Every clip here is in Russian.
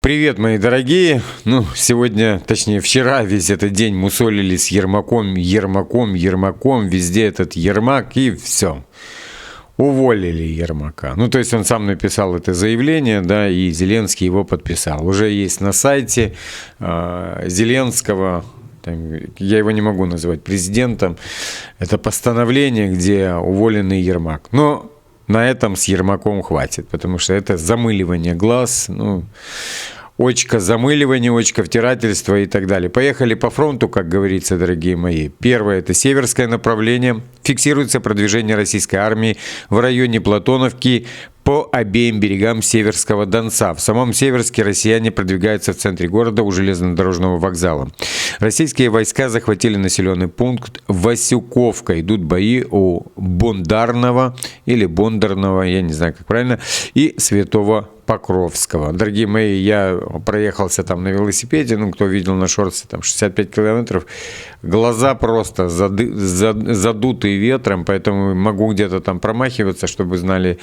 Привет, мои дорогие. Сегодня, точнее, вчера весь этот день мусолили с Ермаком, везде этот Ермак, и все. Уволили Ермака. То есть он сам написал это заявление, да, и Зеленский его подписал. Уже есть на сайте Зеленского, я его не могу называть президентом, это постановление, где уволенный Ермак. Но на этом с Ермаком хватит, потому что это замыливание глаз, очко замыливание, очко втирательство и так далее. Поехали по фронту, как говорится, дорогие мои. Первое – это северское направление. Фиксируется продвижение российской армии в районе Платоновки по обеим берегам Северского Донца. В самом Северске россияне продвигаются в центре города у железнодорожного вокзала. Российские войска захватили населенный пункт Васюковка. Идут бои у Бондарного или Бондарного, я не знаю, как правильно, и Святого Покровского. Дорогие мои, я проехался там на велосипеде, кто видел на шорте, 65 километров. Глаза просто задутые ветром, поэтому могу где-то там промахиваться, чтобы знали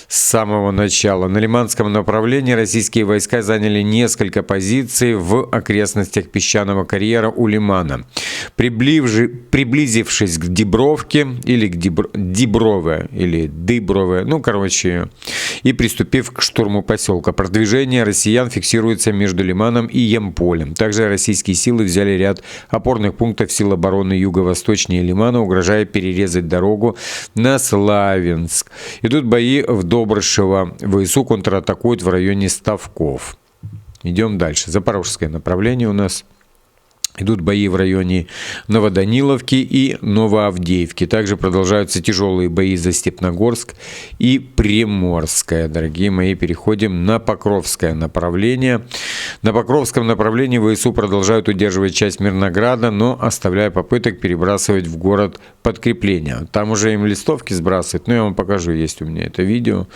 с самого начала. На Лиманском направлении российские войска заняли несколько позиций в окрестностях песчаного карьера у Лимана. Приблизившись к Дибровке, или к Диброве, или Дыброве, и приступив к штурму поселка. Продвижение россиян фиксируется между Лиманом и Ямполем. Также российские силы взяли ряд опорных пунктов сил обороны юго-восточнее Лимана, угрожая перерезать дорогу на Славянск. Идут бои в Добрышево. ВСУ контратакуют в районе Ставков. Идем дальше. Запорожское направление у нас. Идут бои в районе Новоданиловки и Новоавдеевки. Также продолжаются тяжелые бои за Степногорск и Приморское. Дорогие мои, переходим на Покровское направление. На Покровском направлении ВСУ продолжают удерживать часть Мирнограда, но оставляя попыток перебрасывать в город подкрепления. Там уже им листовки сбрасывают, я вам покажу, есть у меня это видео.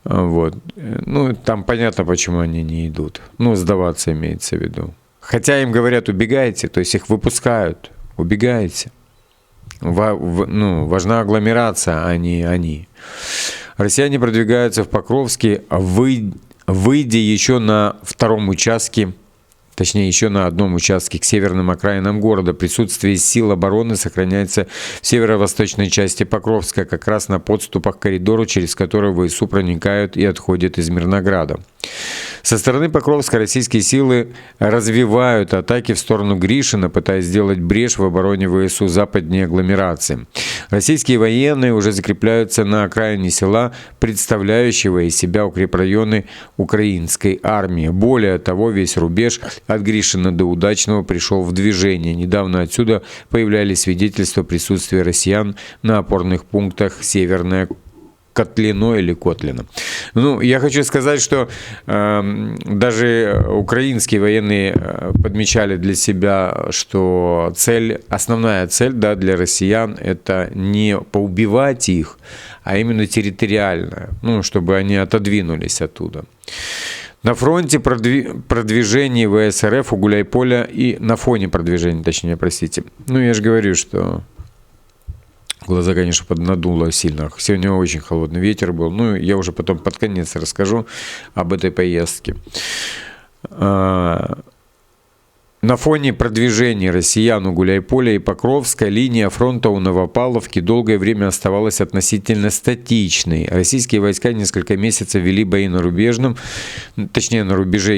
Там понятно, почему они не идут. Сдаваться имеется в виду. Хотя им говорят, убегайте, то есть их выпускают, убегайте. Важна агломерация, а не они. Россияне продвигаются в Покровске, выйдя еще на втором участке, точнее еще на одном участке к северным окраинам города. Присутствие сил обороны сохраняется в северо-восточной части Покровска, как раз на подступах к коридору, через который ВСУ проникают и отходят из Мирнограда. Со стороны Покровска российские силы развивают атаки в сторону Гришина, пытаясь сделать брешь в обороне ВСУ западнее агломерации. Российские военные уже закрепляются на окраине села, представляющего из себя укрепрайоны украинской армии. Более того, весь рубеж от Гришина до Удачного пришел в движение. Недавно отсюда появлялись свидетельства присутствия россиян на опорных пунктах Северная Котлино или Котлино. Я хочу сказать, что даже украинские военные подмечали для себя, что основная цель для россиян – это не поубивать их, а именно территориальная, чтобы они отодвинулись оттуда. На фронте продвижения ВС РФ у Гуляйполя и на фоне продвижения, я же говорю, что глаза, конечно, поднадуло сильно. Сегодня очень холодный ветер был. Я уже потом под конец расскажу об этой поездке. На фоне продвижения россиян у Гуляйполя и Покровска линия фронта у Новопавловки долгое время оставалась относительно статичной. Российские войска несколько месяцев вели бои на рубеже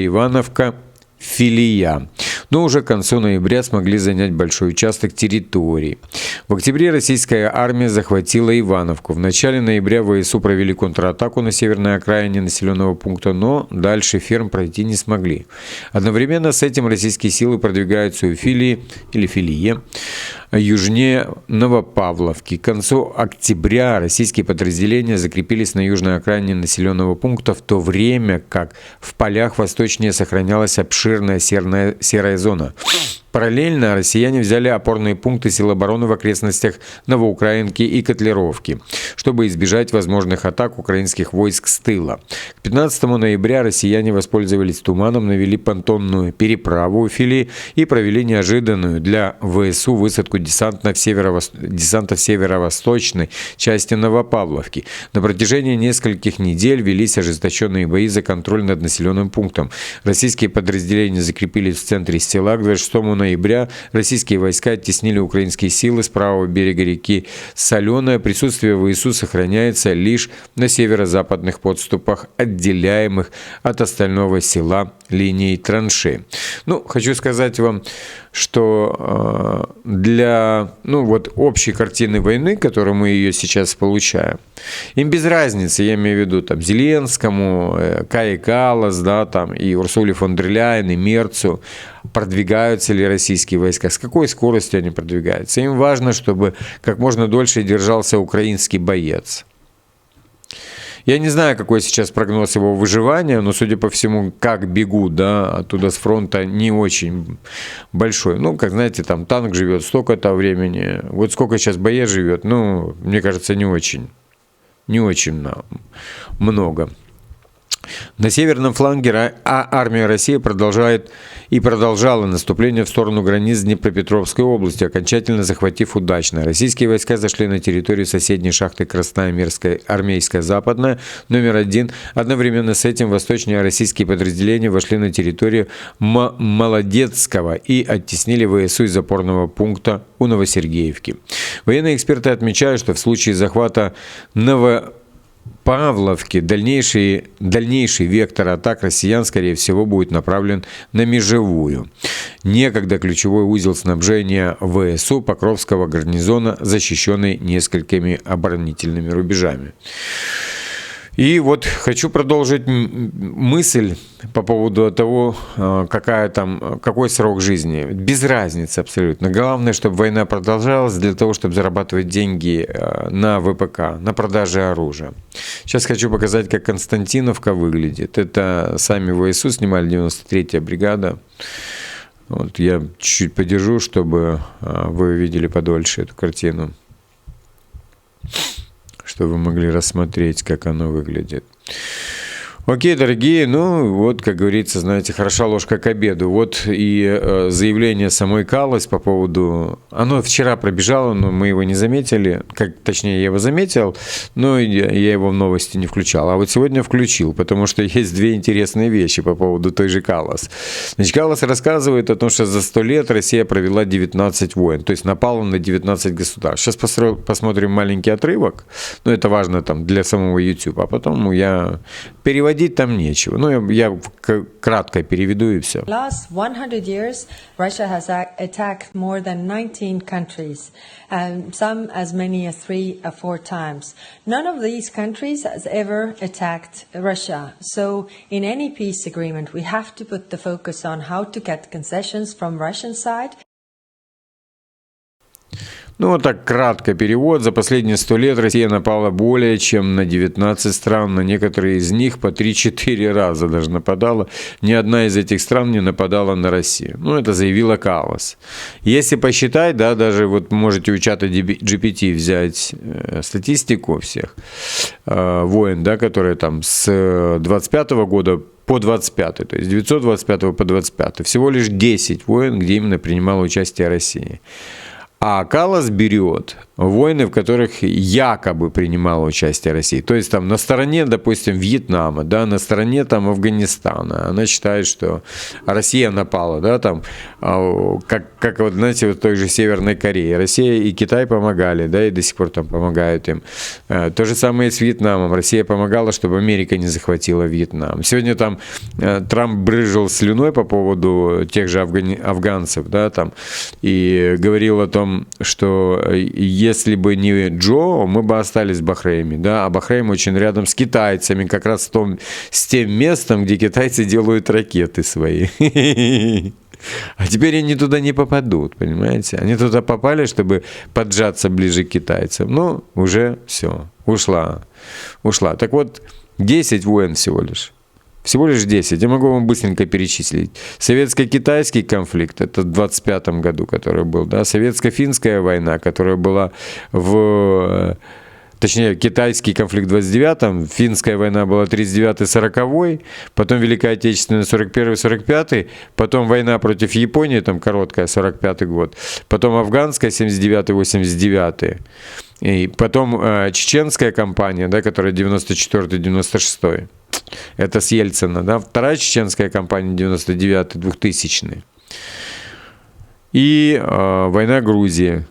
Ивановка, Филия. Но уже к концу ноября смогли занять большой участок территории. В октябре российская армия захватила Ивановку. В начале ноября ВСУ провели контратаку на северной окраине населенного пункта, но дальше ферм пройти не смогли. Одновременно с этим российские силы продвигаются у Филии или Филие, южнее Новопавловки. К концу октября российские подразделения закрепились на южной окраине населенного пункта, в то время как в полях восточнее сохранялась обширная серая зона. Параллельно россияне взяли опорные пункты сил обороны в окрестностях Новоукраинки и Котлеровки, чтобы избежать возможных атак украинских войск с тыла. К 15 ноября россияне воспользовались туманом, навели понтонную переправу у Фили и провели неожиданную для ВСУ высадку десанта в северо-восточной части Новопавловки. На протяжении нескольких недель велись ожесточенные бои за контроль над населенным пунктом. Российские подразделения закрепились в центре села. К 26 ноября российские войска оттеснили украинские силы с правого берега реки Соленая. Присутствие ВСУ сохраняется лишь на северо-западных подступах, отделяемых от остального села линией траншей. Ну, хочу сказать вам, что для общей картины войны, которую мы ее сейчас получаем, им без разницы, я имею в виду там Зеленскому, Кае Каллас, да, там, и Урсуле фон дер Ляйен, и Мерцу, продвигаются ли российские войска, с какой скоростью они продвигаются. Им важно, чтобы как можно дольше держался украинский боец. Я не знаю, какой сейчас прогноз его выживания, но, судя по всему, как бегут, да, оттуда с фронта, не очень большой. Ну, как знаете, там танк живет столько-то времени. Вот сколько сейчас боец живет, ну, мне кажется, не очень много. На северном фланге армия России продолжала наступление в сторону границ Днепропетровской области, окончательно захватив удачно. Российские войска зашли на территорию соседней шахты Красноармейская, армейская западная, номер 1. Одновременно с этим восточные российские подразделения вошли на территорию Молодецкого и оттеснили ВСУ из опорного пункта у Новосергеевки. Военные эксперты отмечают, что в случае захвата Новопавловки дальнейший вектор атак россиян, скорее всего, будет направлен на Межевую, некогда ключевой узел снабжения ВСУ Покровского гарнизона, защищенный несколькими оборонительными рубежами. И вот хочу продолжить мысль по поводу того, какой срок жизни. Без разницы абсолютно. Главное, чтобы война продолжалась для того, чтобы зарабатывать деньги на ВПК, на продаже оружия. Сейчас хочу показать, как Константиновка выглядит. Это сами ВСУ снимали, 93-я бригада. Вот я чуть-чуть подержу, чтобы вы видели подольше эту картину, чтобы вы могли рассмотреть, как оно выглядит. Окей, дорогие, ну вот, как говорится, знаете, хороша ложка к обеду. Вот и заявление самой Каллас по поводу... Оно вчера пробежало, но мы его не заметили. Точнее, я его заметил, но я его в новости не включал. А вот сегодня включил, потому что есть две интересные вещи по поводу той же Каллас. Значит, Каллас рассказывает о том, что за 100 лет Россия провела 19 войн, то есть напала на 19 государств. Сейчас посмотрим маленький отрывок, но это важно там для самого YouTube, а потом я переводить там нечего. Ну, я кратко переведу и все. Last 100 years, Russia has attacked more than 19 countries, and some as many as 3 or 4 times. None of these countries has ever attacked Russia. So, in any peace agreement, we have to put the focus on how to get concessions from Russian side. Ну, вот так кратко перевод. За последние 100 лет Россия напала более чем на 19 стран. На некоторые из них по 3-4 раза даже нападала. Ни одна из этих стран не нападала на Россию. Ну, это заявила Каллас. Если посчитать, да, даже вот можете у чата GPT взять статистику всех войн, да, которые там с 25 года по 25, то есть 925 по 25. Всего лишь 10 войн, где именно принимала участие Россия. А Каллас берет войны, в которых якобы принимала участие Россия. То есть там на стороне, допустим, Вьетнама, да, на стороне там Афганистана. Она считает, что Россия напала, да, там, как вот, знаете, вот той же Северной Корее. Россия и Китай помогали, да, и до сих пор там помогают им. То же самое и с Вьетнамом. Россия помогала, чтобы Америка не захватила Вьетнам. Сегодня там Трамп брызжил слюной по поводу тех же афганцев, да, там, и говорил о том, что если бы не Джо, мы бы остались в Бахрейне, да, а Бахрейн очень рядом с китайцами, как раз с тем местом, где китайцы делают ракеты свои. А теперь они туда не попадут, понимаете? Они туда попали, чтобы поджаться ближе к китайцам. Ну, уже все, ушла. Так вот, 10 войн всего лишь. Всего лишь 10. Я могу вам быстренько перечислить. Советско-китайский конфликт, это в 25 году, который был, да, советско-финская война, которая была точнее, китайский конфликт в 29-м, финская война была 39-40, потом Великая Отечественная 41-45, потом война против Японии, там короткая, 45-й год, потом афганская 79-89, и потом чеченская кампания, да, которая 94-96, это с Ельцина, да, вторая чеченская кампания 99-2000, и война Грузии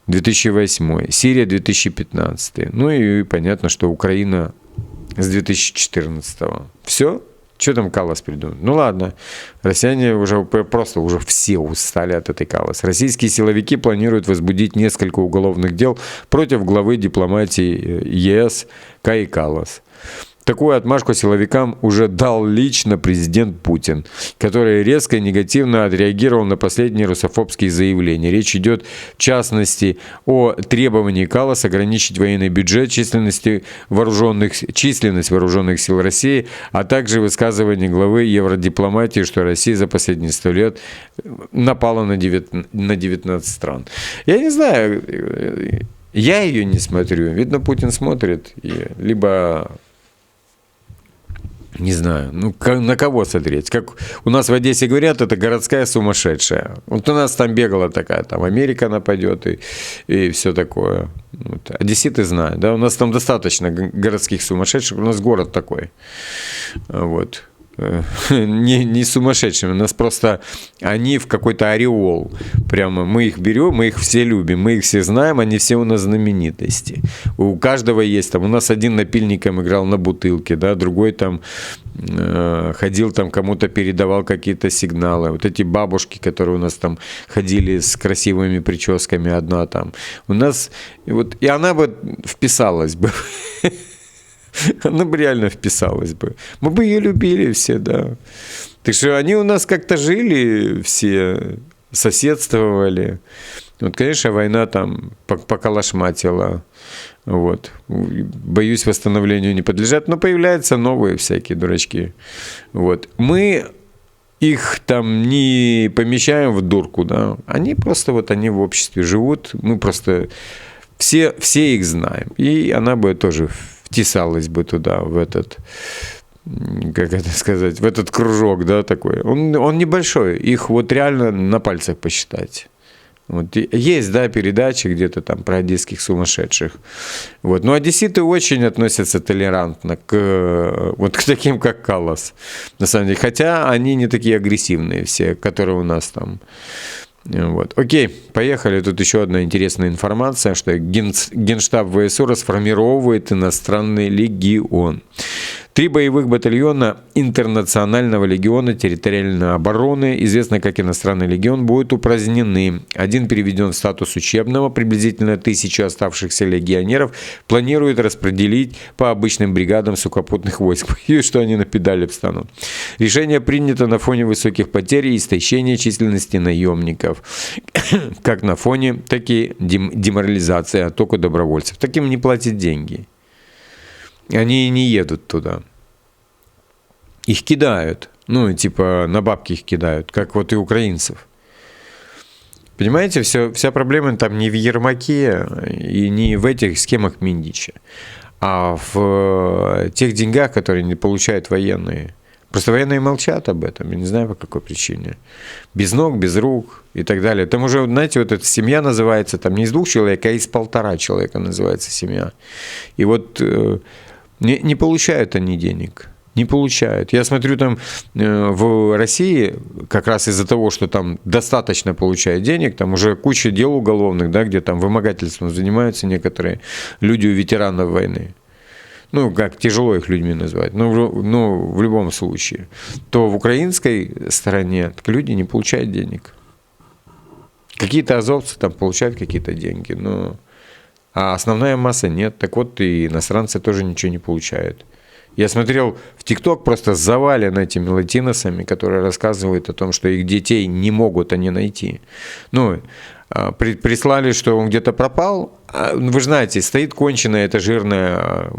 2008, Сирия 2015. Ну и понятно, что Украина с 2014. Все? Что там Каллас придумал? Ну ладно, россияне уже все устали от этой Каллас. Российские силовики планируют возбудить несколько уголовных дел против главы дипломатии ЕС Каи Каллас. Такую отмашку силовикам уже дал лично президент Путин, который резко и негативно отреагировал на последние русофобские заявления. Речь идет, в частности, о требовании Калласа ограничить военный бюджет, численность вооруженных сил России, а также высказывание главы евродипломатии, что Россия за последние 100 лет напала на 19 стран. Я не знаю, я ее не смотрю. Видно, Путин смотрит, либо... Не знаю, ну на кого смотреть? Как у нас в Одессе говорят, это городская сумасшедшая. Вот у нас там бегала такая, там Америка нападет и все такое. Вот. Одесситы знают, да, у нас там достаточно городских сумасшедших, у нас город такой. Вот. Не сумасшедшими, у нас просто они в какой-то ореол. Прямо мы их берем, мы их все любим, мы их все знаем, они все у нас знаменитости. У каждого есть там, у нас один напильником играл на бутылке, да, другой там ходил там кому-то передавал какие-то сигналы. Вот эти бабушки, которые у нас там ходили с красивыми прическами, одна там. У нас, вот, и она бы вписалась бы. Она бы реально вписалась бы. Мы бы ее любили все, да. Так что они у нас как-то жили все, соседствовали. Вот, конечно, война там поколошматила. Вот. Боюсь, восстановлению не подлежат, но появляются новые всякие дурачки. Вот. Мы их там не помещаем в дурку, да. Они просто вот они в обществе живут. Мы просто все их знаем. И она бы тоже втесалась бы туда, в этот, как это сказать, в этот кружок, да, такой. Он небольшой, их вот реально на пальцах посчитать. Вот. Есть, да, передачи где-то там про одесских сумасшедших. Вот. Но одесситы очень относятся толерантно к таким, как Каллас, на самом деле. Хотя они не такие агрессивные все, которые у нас там. Вот. Окей, поехали. Тут еще одна интересная информация, что Генштаб ВСУ расформировывает иностранный легион. 3 боевых батальона Интернационального легиона территориальной обороны, известно как Иностранный легион, будут упразднены. Один переведен в статус учебного, приблизительно 1000 оставшихся легионеров планируют распределить по обычным бригадам сухопутных войск. И что они на педали встанут. Решение принято на фоне высоких потерь и истощения численности наемников. Как на фоне, так и деморализации, оттока добровольцев. Таким не платят деньги. Они не едут туда. Их кидают. Ну, типа, на бабки их кидают, как вот и украинцев. Понимаете, вся проблема там не в Ермаке и не в этих схемах Миндича, а в тех деньгах, которые не получают военные. Просто военные молчат об этом, я не знаю по какой причине. Без ног, без рук и так далее. Там уже, знаете, вот эта семья называется, там не из 2 человек, а из 1,5 человека называется семья. И вот не получают они денег. Не получают. Я смотрю, там в России, как раз из-за того, что там достаточно получают денег, там уже куча дел уголовных, да, где там вымогательством занимаются некоторые люди у ветеранов войны. Ну, как тяжело их людьми назвать, но в любом случае, то в украинской стороне люди не получают денег. Какие-то азовцы там получают какие-то деньги, а основная масса нет. Так вот, и иностранцы тоже ничего не получают. Я смотрел в ТикТок, просто завален этими латиносами, которые рассказывают о том, что их детей не могут они найти. Прислали, что он где-то пропал. Вы же знаете, стоит конченая, эта жирная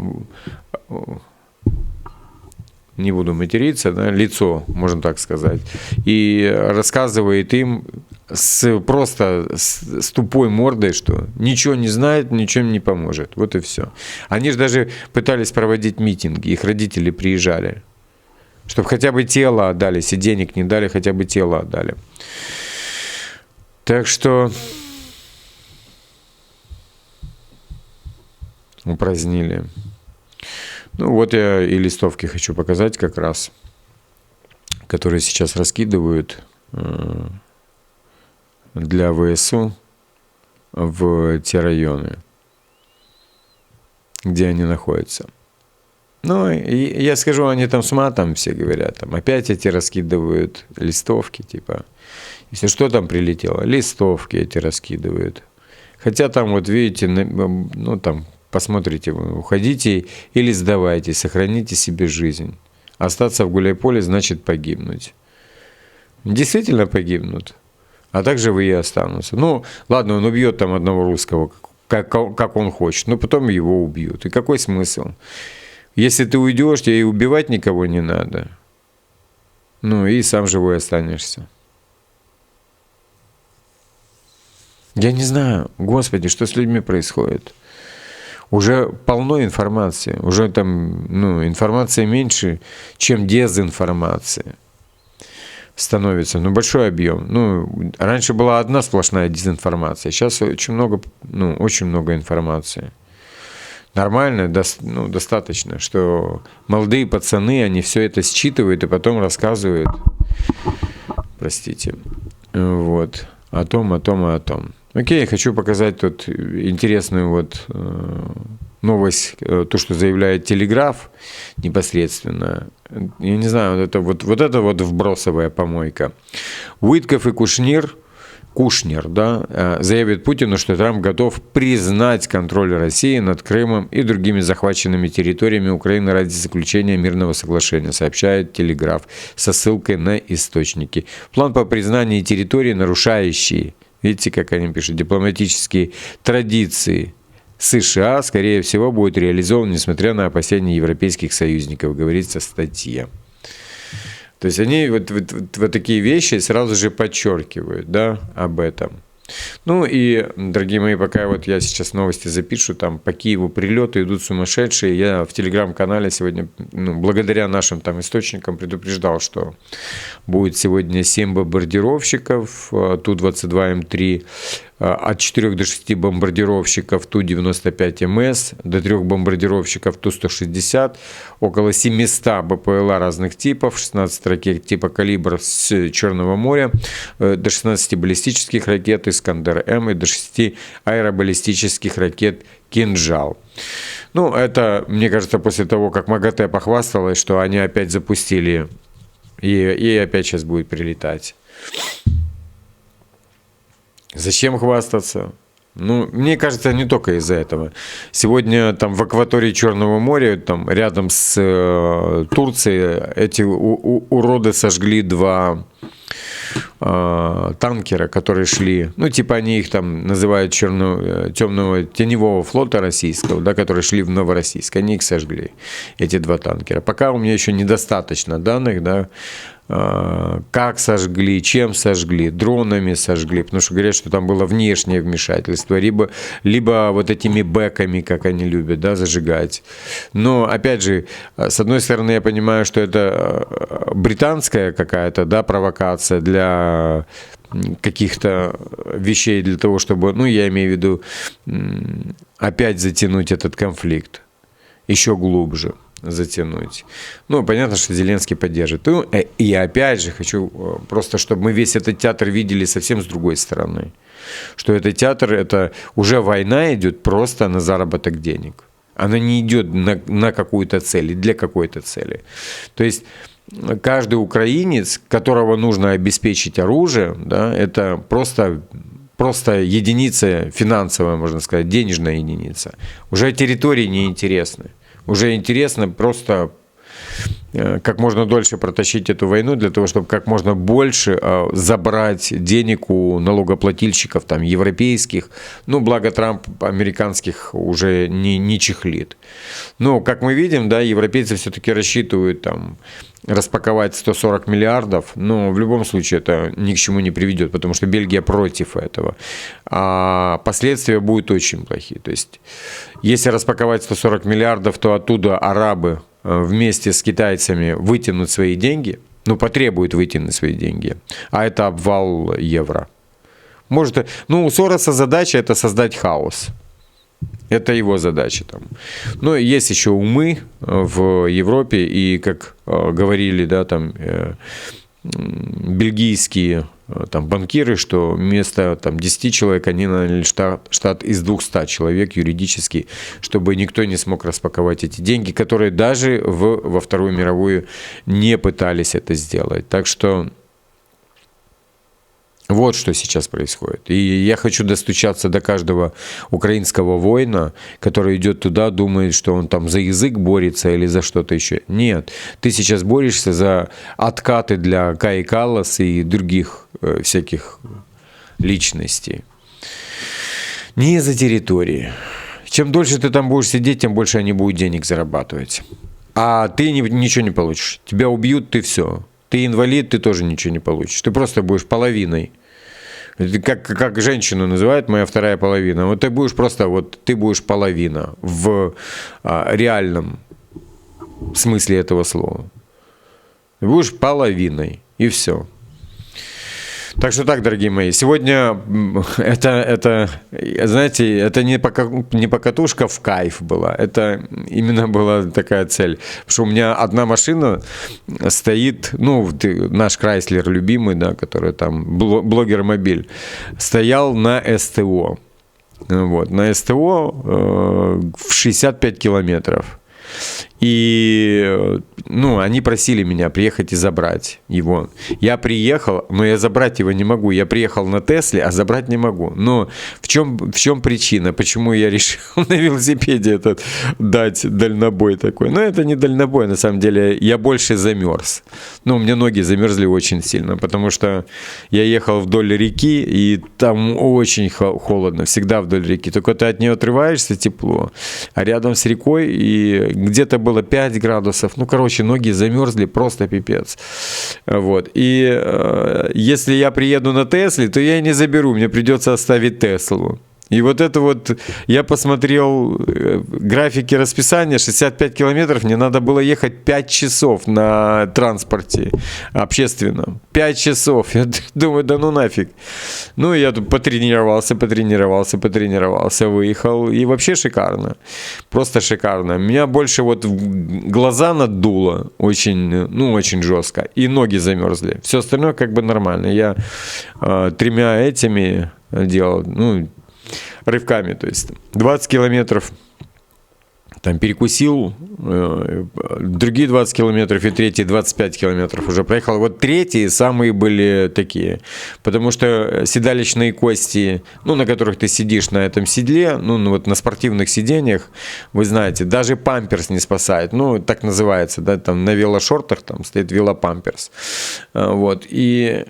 не буду материться, да, лицо, можно так сказать, и рассказывает им просто с тупой мордой, что ничего не знает, ничем не поможет. Вот и все. Они же даже пытались проводить митинги, их родители приезжали, чтобы хотя бы тело отдали, если денег не дали, хотя бы тело отдали. Так что упразднили. Ну вот я и листовки хочу показать как раз, которые сейчас раскидывают для ВСУ в те районы, где они находятся. Ну, и я скажу, они там с матом все говорят, там опять эти раскидывают листовки, типа, если что там прилетело, листовки эти раскидывают. Хотя там, вот видите, ну там, посмотрите, вы уходите или сдавайте, сохраните себе жизнь. Остаться в Гуляйполе значит погибнуть. Действительно погибнут. А также вы и останутся. Ну, ладно, он убьет там одного русского, как он хочет, но потом его убьют. И какой смысл? Если ты уйдешь, тебе и убивать никого не надо. Ну, и сам живой останешься. Я не знаю, Господи, что с людьми происходит. Уже полно информации. Уже там, ну, информации меньше, чем дезинформация становится. Ну, большой объем. Ну, раньше была одна сплошная дезинформация. Сейчас очень много информации. Нормально, достаточно, что молодые пацаны, они все это считывают и потом рассказывают, простите, вот, о том. Окей, хочу показать тут интересную вот новость, то, что заявляет Телеграф непосредственно. Я не знаю, вот это вбросовая помойка. Уитков и Кушнер, да, заявит Путину, что Трамп готов признать контроль России над Крымом и другими захваченными территориями Украины ради заключения мирного соглашения, сообщает Телеграф со ссылкой на источники. План по признанию территории, нарушающие, видите, как они пишут, дипломатические традиции США, скорее всего, будет реализован, несмотря на опасения европейских союзников, говорится в статье. То есть они вот такие вещи сразу же подчеркивают, да, об этом. Ну и, дорогие мои, пока вот я сейчас новости запишу, там по Киеву прилеты идут сумасшедшие. Я в телеграм-канале сегодня, благодаря нашим там источникам, предупреждал, что будет сегодня 7 бомбардировщиков Ту-22М3, от 4 до 6 бомбардировщиков Ту-95МС, до 3 бомбардировщиков Ту-160, около 700 БПЛА разных типов, 16 ракет типа «Калибр» с Черного моря, до 16 баллистических ракет «Искандер-М» и до 6 аэробаллистических ракет «Кинжал». Ну, это, мне кажется, после того, как МАГАТЭ похвасталась, что они опять запустили, и опять сейчас будет прилетать. Зачем хвастаться? Ну, мне кажется, не только из-за этого. Сегодня там в акватории Черного моря, там рядом с Турцией, эти уроды сожгли 2 танкера, которые шли, ну, типа они их там называют темного теневого флота российского, да, которые шли в Новороссийск. Они их сожгли, эти 2 танкера. Пока у меня еще недостаточно данных, да, как сожгли, чем сожгли, дронами сожгли, потому что говорят, что там было внешнее вмешательство, либо вот этими бэками, как они любят, да, зажигать. Но, опять же, с одной стороны, я понимаю, что это британская какая-то, да, провокация для каких-то вещей, для того, чтобы, ну, я имею в виду, опять затянуть этот конфликт еще глубже. Затянуть. Ну, понятно, что Зеленский поддержит. Ну, и опять же хочу просто, чтобы мы весь этот театр видели совсем с другой стороны. Что этот театр, это уже война идет просто на заработок денег. Она не идет на какую-то цель, для какой-то цели. То есть каждый украинец, которого нужно обеспечить оружием, да, это просто единица финансовая, можно сказать, денежная единица. Уже территории не интересны. Уже интересно просто как можно дольше протащить эту войну, для того, чтобы как можно больше забрать денег у налогоплательщиков, там, европейских. Ну, благо Трамп американских уже не чехлит. Но, как мы видим, да, европейцы все-таки рассчитывают там распаковать 140 миллиардов, но в любом случае это ни к чему не приведет, потому что Бельгия против этого. А последствия будут очень плохие. То есть, если распаковать 140 миллиардов, то оттуда арабы вместе с китайцами вытянут свои деньги, ну, потребуют вытянуть свои деньги, а это обвал евро. Может, ну, у Сороса задача – это создать хаос. Это его задача там. Но есть еще умы в Европе, и, как говорили, да, там, бельгийские там, банкиры, что вместо там, 10 человек они наняли штат из 200 человек юридически, чтобы никто не смог распаковать эти деньги, которые даже во Вторую мировую не пытались это сделать. Так что вот что сейчас происходит. И я хочу достучаться до каждого украинского воина, который идет туда, думает, что он там за язык борется или за что-то еще. Нет, ты сейчас борешься за откаты для Каи Каллас и других всяких личностей. Не за территории. Чем дольше ты там будешь сидеть, тем больше они будут денег зарабатывать. А ты ничего не получишь. Тебя убьют, ты все. Ты инвалид, ты тоже ничего не получишь. Ты просто будешь половиной. Как женщину называют моя вторая половина. Вот ты будешь просто, вот ты будешь половина в реальном смысле этого слова. Ты будешь половиной, и все. Так что так, дорогие мои, сегодня это знаете, это не покатушка в кайф была, это именно была такая цель. Потому что у меня одна машина стоит, ну, наш Крайслер любимый, да, который там, блогер-мобиль, стоял на СТО. Вот, на СТО в 65 километров. И, ну, они просили меня приехать и забрать его. Я приехал, но я забрать его не могу. Я приехал на Тесле, а забрать не могу. Но в чем причина? Почему я решил на велосипеде этот дать дальнобой такой? Ну, это не дальнобой, на самом деле. Я больше замерз. Ну, у меня ноги замерзли очень сильно, потому что я ехал вдоль реки, и там очень холодно, всегда вдоль реки. Только ты от нее отрываешься, тепло, а рядом с рекой и где-то было 5 градусов. Ну, короче, ноги замерзли, просто пипец. Вот. И если я приеду на Тесле, то я не заберу, мне придется оставить Теслу. И вот это вот, я посмотрел графики расписания, 65 километров, мне надо было ехать 5 часов на транспорте общественном. 5 часов. Я думаю, да ну нафиг. Ну, я тут потренировался, выехал. И вообще шикарно. Просто шикарно. Меня больше вот глаза надуло очень, ну, очень жестко. И ноги замерзли. Все остальное как бы нормально. Я 3 этими делал, ну, рывками, то есть 20 километров там перекусил, другие 20 километров и третьи 25 километров уже проехал. Вот третьи самые были такие, потому что седалищные кости, ну, на которых ты сидишь на этом седле, ну, вот на спортивных сиденьях, вы знаете, даже памперс не спасает, ну, так называется, да, там на велошортах там стоит велопамперс, вот, и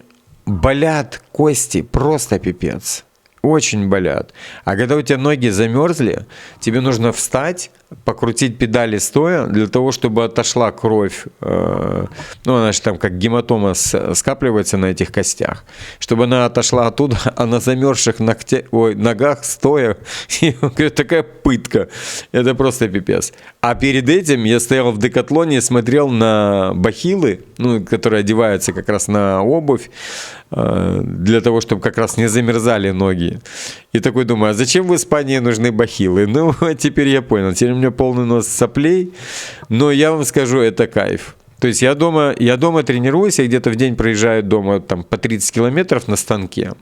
болят кости просто пипец. Очень болят. А когда у тебя ноги замерзли, тебе нужно встать, покрутить педали стоя, для того, чтобы отошла кровь. Ну, она же там как гематома скапливается на этих костях. Чтобы она отошла оттуда, а на замерзших ногах стоя, такая пытка. Это просто пипец. А перед этим я стоял в Декатлоне и смотрел на бахилы, ну, которые одеваются как раз на обувь, для того, чтобы как раз не замерзали ноги. И такой думаю, а зачем в Испании нужны бахилы? Ну, теперь я понял. Теперь у меня полный нос соплей. Но я вам скажу, это кайф. То есть я дома тренируюсь, я где-то в день проезжаю дома там, по 30 километров на станке.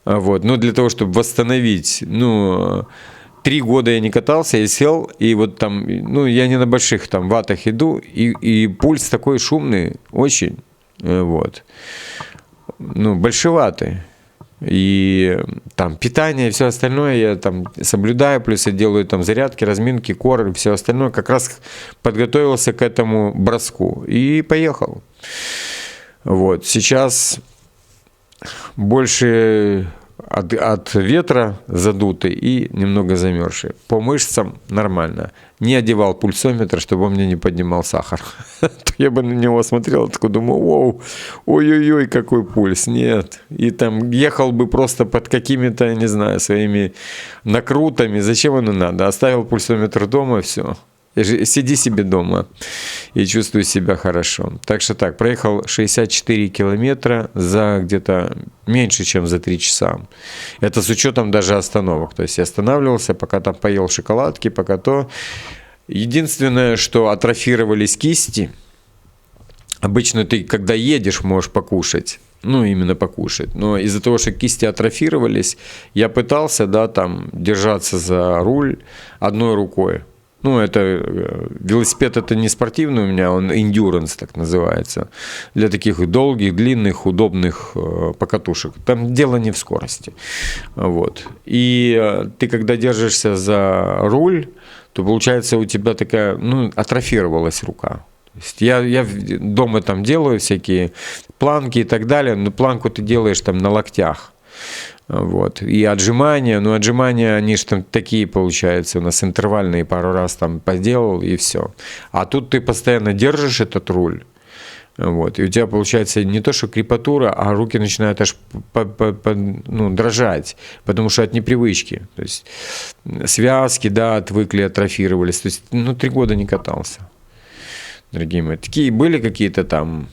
Вот. Но для того, чтобы восстановить, ну, 3 года я не катался, я сел, и вот там, ну, я не на больших там ватах иду, и пульс такой шумный, очень, вот. Ну, большеватый. И там питание и все остальное я там соблюдаю, плюс я делаю там зарядки, разминки, кор и все остальное. Как раз подготовился к этому броску и поехал. Вот, сейчас больше от ветра задутый и немного замерзший. По мышцам нормально. Не одевал пульсометр, чтобы он мне не поднимал сахар. Я бы на него смотрел, такой думаю, вау, ой-ой-ой, какой пульс. Нет. И там ехал бы просто под какими-то, не знаю, своими накрутами. Зачем оно надо? Оставил пульсометр дома, и все. Сиди себе дома и чувствуй себя хорошо. Так что так, проехал 64 километра за где-то меньше, чем за 3 часа. Это с учетом даже остановок. То есть я останавливался, пока там поел шоколадки, пока то. Единственное, что атрофировались кисти. Обычно ты, когда едешь, можешь покушать. Ну, именно покушать. Но из-за того, что кисти атрофировались, я пытался, да, там, держаться за руль одной рукой. Ну, это велосипед, это не спортивный у меня, он endurance так называется. Для таких долгих, длинных, удобных покатушек. Там дело не в скорости. Вот. И ты, когда держишься за руль, то получается у тебя такая, ну, атрофировалась рука. То есть я дома там делаю всякие планки и так далее, но планку ты делаешь там на локтях. Вот. И отжимания, ну отжимания, они же там такие получаются, у нас интервальные, пару раз там поделал и все. А тут ты постоянно держишь этот руль, вот, и у тебя получается не то, что крепатура, а руки начинают аж дрожать, потому что от непривычки. То есть связки, да, отвыкли, атрофировались. То есть, 3 года не катался, дорогие мои. Такие были какие-то там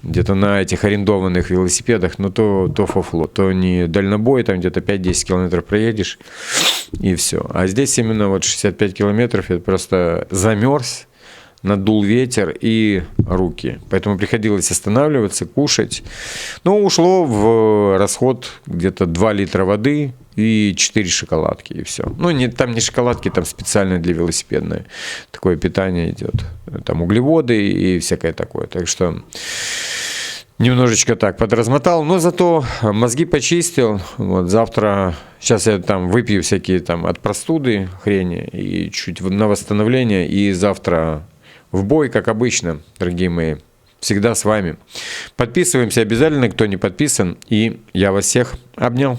где-то на этих арендованных велосипедах, но то фуфло, то не дальнобой, там где-то 5-10 километров проедешь, и все. А здесь именно вот 65 километров, я просто замерз, надул ветер и руки. Поэтому приходилось останавливаться, кушать. Ну, ушло в расход где-то 2 литра воды и 4 шоколадки, и все. Ну, там не шоколадки, там специально для велосипедное такое питание идет. Там углеводы и всякое такое. Так что немножечко так подразмотал, но зато мозги почистил. Вот завтра, сейчас я там выпью всякие там от простуды хрени и чуть на восстановление, и завтра в бой, как обычно, дорогие мои. Всегда с вами. Подписываемся обязательно, кто не подписан. И я вас всех обнял.